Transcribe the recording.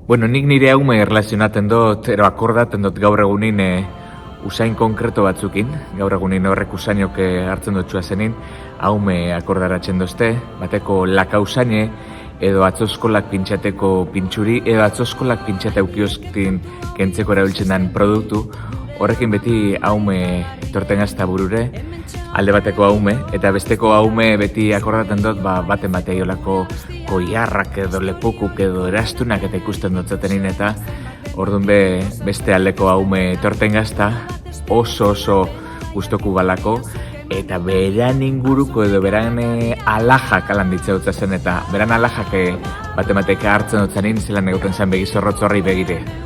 Bueno, nik nire haume erlazionaten dut, ero akordaten dut gaur egunin usain konkreto batzukin. Gaur egunin horrek usainok hartzen dut zenin, haume akordaratzen dozte, bateko laka usaine, edo atzoskolak pintxateko pintxuri, edo atzoskolak pintxate aukioskin kentzeko erabiltzen den produktu. Horrekin beti haume etorten gazta burure, alde bateko haume, eta besteko haume beti akordaten dut baten batei olako koiarrak edo lepukuk edo erastunak eta ikusten dutzatenin, eta orduan beste aldeko haume etorten gazta oso gustoku balako, eta beran inguruko edo beran alajak alan ditza dut zen, eta beran alajak baten bateka hartzen dut zenin, zelan egoten zen begizorrotz horri begire.